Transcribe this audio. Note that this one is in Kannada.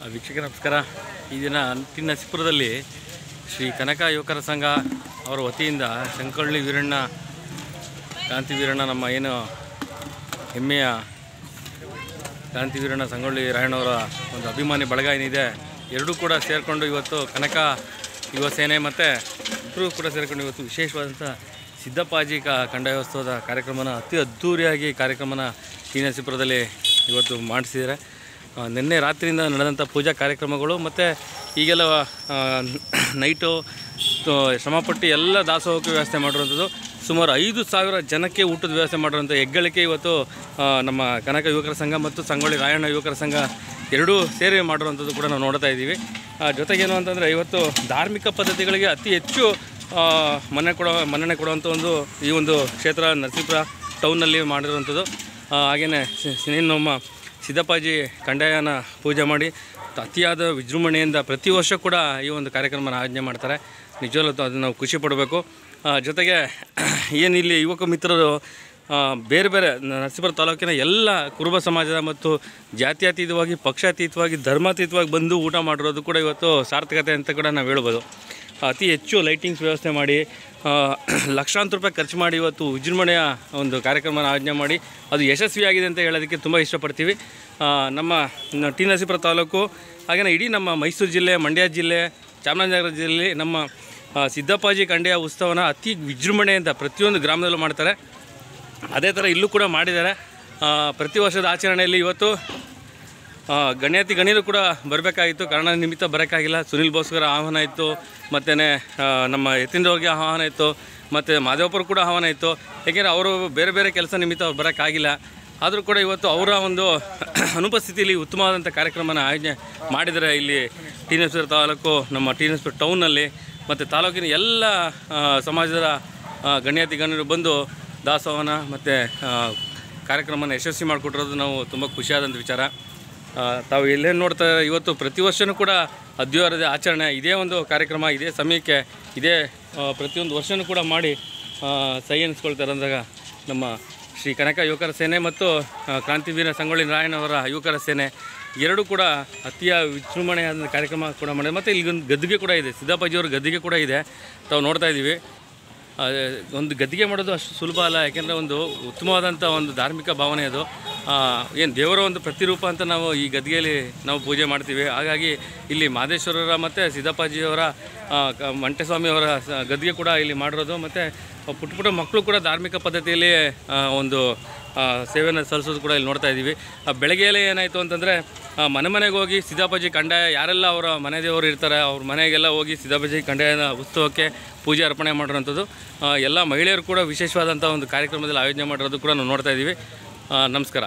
ವೀಕ್ಷಕರ ನಮಸ್ಕಾರ. ಈ ದಿನ ನರಸೀಪುರದಲ್ಲಿ ಶ್ರೀ ಕನಕ ಯುವಕರ ಸಂಘ ಅವರ ವತಿಯಿಂದ ಸಂಗೊಳ್ಳಿ ವೀರಣ್ಣ ಕ್ರಾಂತಿ ವೀರಣ್ಣ ನಮ್ಮ ಏನು ಹೆಮ್ಮೆಯ ಕ್ರಾಂತಿ ವೀರಣ್ಣ ಸಂಗೊಳ್ಳಿ ರಾಯಣ್ಣವರ ಒಂದು ಅಭಿಮಾನಿ ಬಳಗ ಏನಿದೆ, ಎರಡೂ ಕೂಡ ಸೇರಿಕೊಂಡು ಇವತ್ತು ಕನಕ ಯುವ ಸೇನೆ ಮತ್ತು ಇಬ್ಬರು ಕೂಡ ಸೇರಿಕೊಂಡು ಇವತ್ತು ವಿಶೇಷವಾದಂಥ ಸಿದ್ದಪ್ಪಾಜಿ ಕಂದಾಯೋತ್ಸವದ ಕಾರ್ಯಕ್ರಮನ ಅತಿ ಅದ್ಧೂರಿಯಾಗಿ ಕಾರ್ಯಕ್ರಮನ ನರಸೀಪುರದಲ್ಲಿ ಇವತ್ತು ಮಾಡಿಸಿದ್ದಾರೆ. ನಿನ್ನೆ ರಾತ್ರಿಯಿಂದ ನಡೆದಂಥ ಪೂಜಾ ಕಾರ್ಯಕ್ರಮಗಳು ಮತ್ತು ಈಗೆಲ್ಲ ನೈಟು ಶ್ರಮಪಟ್ಟು ಎಲ್ಲ ದಾಸೋಹಕ್ಕೆ ವ್ಯವಸ್ಥೆ ಮಾಡಿರುವಂಥದ್ದು. ಸುಮಾರು 5,000 ಜನಕ್ಕೆ ಊಟದ ವ್ಯವಸ್ಥೆ ಮಾಡಿರುವಂಥ ಹೆಗ್ಗಳಿಕೆ ಇವತ್ತು ನಮ್ಮ ಕನಕ ಯುವಕರ ಸಂಘ ಮತ್ತು ಸಂಗೊಳ್ಳಿ ರಾಯಣ್ಣ ಯುವಕರ ಸಂಘ ಎರಡೂ ಸೇರಿ ಮಾಡಿರುವಂಥದ್ದು ಕೂಡ ನಾವು ನೋಡ್ತಾ ಇದ್ದೀವಿ. ಜೊತೆಗೇನು ಅಂತಂದರೆ ಇವತ್ತು ಧಾರ್ಮಿಕ ಪದ್ಧತಿಗಳಿಗೆ ಅತಿ ಹೆಚ್ಚು ಮನ್ನಣೆ ಕೊಡುವಂಥ ಈ ಒಂದು ಕ್ಷೇತ್ರ ನರಸೀಪುರ ಟೌನ್ನಲ್ಲಿ ಮಾಡಿರುವಂಥದ್ದು. ಹಾಗೆಯೇ ನಮ್ಮ ಸಿದ್ದಪ್ಪಾಜಿ ಕಂದಾಯನ ಪೂಜೆ ಮಾಡಿ ಅತಿಯಾದ ವಿಜೃಂಭಣೆಯಿಂದ ಪ್ರತಿ ವರ್ಷ ಕೂಡ ಈ ಒಂದು ಕಾರ್ಯಕ್ರಮನ ಆಯೋಜನೆ ಮಾಡ್ತಾರೆ. ನಿಜವಲ್ಲೂ ಅದನ್ನು ನಾವು ಖುಷಿ ಪಡಬೇಕು. ಜೊತೆಗೆ ಏನಿಲ್ಲಿ ಯುವಕ ಮಿತ್ರರು ಬೇರೆ ಬೇರೆ ನರಸೀಪುರ ತಾಲೂಕಿನ ಎಲ್ಲ ಕುರುಬ ಸಮಾಜದ ಮತ್ತು ಜಾತ್ಯತೀತವಾಗಿ ಪಕ್ಷಾತೀತವಾಗಿ ಧರ್ಮಾತೀತವಾಗಿ ಬಂದು ಊಟ ಮಾಡಿರೋದು ಕೂಡ ಇವತ್ತು ಸಾರ್ಥಕತೆ ಅಂತ ಕೂಡ ನಾವು ಹೇಳ್ಬೋದು. ಅತಿ ಹೆಚ್ಚು ಲೈಟಿಂಗ್ಸ್ ವ್ಯವಸ್ಥೆ ಮಾಡಿ ಲಕ್ಷಾಂತರ ರೂಪಾಯಿ ಖರ್ಚು ಮಾಡಿ ಇವತ್ತು ವಿಜೃಂಭಣೆಯ ಒಂದು ಕಾರ್ಯಕ್ರಮನ ಆಯೋಜನೆ ಮಾಡಿ ಅದು ಯಶಸ್ವಿಯಾಗಿದೆ ಅಂತ ಹೇಳೋದಕ್ಕೆ ತುಂಬ ಇಷ್ಟಪಡ್ತೀವಿ. ನಮ್ಮ ನರಸೀಪುರ ತಾಲೂಕು ಹಾಗೆಯೇ ಇಡೀ ನಮ್ಮ ಮೈಸೂರು ಜಿಲ್ಲೆ, ಮಂಡ್ಯ ಜಿಲ್ಲೆ, ಚಾಮರಾಜನಗರ ಜಿಲ್ಲೆ ನಮ್ಮ ಸಿದ್ದಪ್ಪಾಜಿ ಕಂದಾಯ ಉತ್ಸವನ ಅತಿ ವಿಜೃಂಭಣೆಯಿಂದ ಪ್ರತಿಯೊಂದು ಗ್ರಾಮದಲ್ಲೂ ಮಾಡ್ತಾರೆ. ಅದೇ ಥರ ಇಲ್ಲೂ ಕೂಡ ಮಾಡಿದ್ದಾರೆ. ಪ್ರತಿ ವರ್ಷದ ಆಚರಣೆಯಲ್ಲಿ ಇವತ್ತು ಗಣ್ಯರು ಕೂಡ ಬರಬೇಕಾಗಿತ್ತು, ಕಾರಣ ನಿಮಿತ್ತ ಬರೋಕ್ಕಾಗಿಲ್ಲ. ಸುನಿಲ್ ಬೋಸ್ಕರ್ ಆಹ್ವಾನ ಇತ್ತು, ಮತ್ತು ನಮ್ಮ ಯತೀಂದ್ರವ್ರಿಗೆ ಆಹ್ವಾನ ಇತ್ತು, ಮತ್ತು ಮಾದೇವಪ್ಪರು ಕೂಡ ಆಹ್ವಾನ ಇತ್ತು. ಏಕೆಂದರೆ ಅವರು ಬೇರೆ ಬೇರೆ ಕೆಲಸ ನಿಮಿತ್ತ ಅವ್ರು ಬರೋಕ್ಕಾಗಿಲ್ಲ. ಆದರೂ ಕೂಡ ಇವತ್ತು ಅವರ ಒಂದು ಅನುಪಸ್ಥಿತಿಯಲ್ಲಿ ಉತ್ತಮವಾದಂಥ ಕಾರ್ಯಕ್ರಮನ ಆಯೋಜನೆ ಮಾಡಿದರೆ ಇಲ್ಲಿ ನರಸೀಪುರ ತಾಲೂಕು ನಮ್ಮ ನರಸೀಪುರ ಟೌನ್ನಲ್ಲಿ ಮತ್ತು ತಾಲೂಕಿನ ಎಲ್ಲ ಸಮಾಜದ ಗಣ್ಯರು ಬಂದು ದಾಸೋಹನ ಮತ್ತು ಕಾರ್ಯಕ್ರಮನ ಯಶಸ್ವಿ ಮಾಡಿಕೊಟ್ಟಿರೋದು ನಾವು ತುಂಬ ಖುಷಿಯಾದಂಥ ವಿಚಾರ. ತಾವು ಎಲ್ಲೇನು ನೋಡ್ತಾ ಇವತ್ತು ಪ್ರತಿ ವರ್ಷವೂ ಕೂಡ ಅದ್ಧೂರಿಯಾದ ಆಚರಣೆ, ಇದೇ ಒಂದು ಕಾರ್ಯಕ್ರಮ ಇದೇ ಸಮಯಕ್ಕೆ ಇದೇ ಪ್ರತಿಯೊಂದು ವರ್ಷವೂ ಕೂಡ ಮಾಡಿ ಸಹಿ ಎನಿಸ್ಕೊಳ್ತಾರೆ. ಅಂದಾಗ ನಮ್ಮ ಶ್ರೀ ಕನಕ ಯುವಕರ ಸೇನೆ ಮತ್ತು ಕ್ರಾಂತಿವೀರ ಸಂಗೊಳ್ಳಿ ರಾಯಣ್ಣವರ ಯುವಕರ ಸೇನೆ ಎರಡೂ ಕೂಡ ಅತಿಯ ವಿಜೃಂಭಣೆಯಾದ ಕಾರ್ಯಕ್ರಮ ಕೂಡ ಮಾಡಿದೆ. ಮತ್ತು ಇಲ್ಲೊಂದು ಗದ್ದಿಗೆ ಕೂಡ ಇದೆ, ಸಿದ್ದಪ್ಪಾಜಿಯವ್ರ ಗದ್ದಿಗೆ ಕೂಡ ಇದೆ, ತಾವು ನೋಡ್ತಾ ಇದ್ದೀವಿ. ಒಂದು ಗದ್ದಿಗೆ ಮಾಡೋದು ಅಷ್ಟು ಸುಲಭ ಅಲ್ಲ, ಯಾಕೆಂದರೆ ಒಂದು ಉತ್ತಮವಾದಂಥ ಒಂದು ಧಾರ್ಮಿಕ ಭಾವನೆ ಅದು. ಏನು ದೇವರ ಒಂದು ಪ್ರತಿರೂಪ ಅಂತ ನಾವು ಈ ಗದ್ದಿಗೆಯಲ್ಲಿ ನಾವು ಪೂಜೆ ಮಾಡ್ತೀವಿ. ಹಾಗಾಗಿ ಇಲ್ಲಿ ಮಾದೇಶ್ವರರ ಮತ್ತು ಸಿದ್ದಪ್ಪಾಜಿಯವರ ಮಂಟೆಸ್ವಾಮಿಯವರ ಗದ್ದಿಗೆ ಕೂಡ ಇಲ್ಲಿ ಮಾಡಿರೋದು. ಮತ್ತು ಪುಟ್ಟ ಮಕ್ಕಳು ಕೂಡ ಧಾರ್ಮಿಕ ಪದ್ಧತಿಯಲ್ಲಿ ಒಂದು ಸೇವೆಯನ್ನು ಸಲ್ಲಿಸೋದು ಕೂಡ ಇಲ್ಲಿ ನೋಡ್ತಾ ಇದ್ದೀವಿ. ಬೆಳಗ್ಗೆಯಲ್ಲೇ ಏನಾಯಿತು ಅಂತಂದರೆ ಮನೆಗೆ ಹೋಗಿ ಸಿದ್ದಪ್ಪಾಜಿ ಕಂದಾಯ ಯಾರೆಲ್ಲ ಅವರ ಮನೆ ದೇವರು ಇರ್ತಾರೆ ಅವ್ರ ಮನೆಗೆಲ್ಲ ಹೋಗಿ ಸಿದ್ದಪ್ಪಾಜಿ ಕಂದಾಯದ ಉತ್ಸವಕ್ಕೆ ಪೂಜೆ ಅರ್ಪಣೆ ಮಾಡಿರೋಂಥದ್ದು. ಎಲ್ಲ ಮಹಿಳೆಯರು ಕೂಡ ವಿಶೇಷವಾದಂಥ ಒಂದು ಕಾರ್ಯಕ್ರಮದಲ್ಲಿ ಆಯೋಜನೆ ಮಾಡಿರೋದು ಕೂಡ ನಾವು ನೋಡ್ತಾ ಇದ್ದೀವಿ. ನಮಸ್ಕಾರ.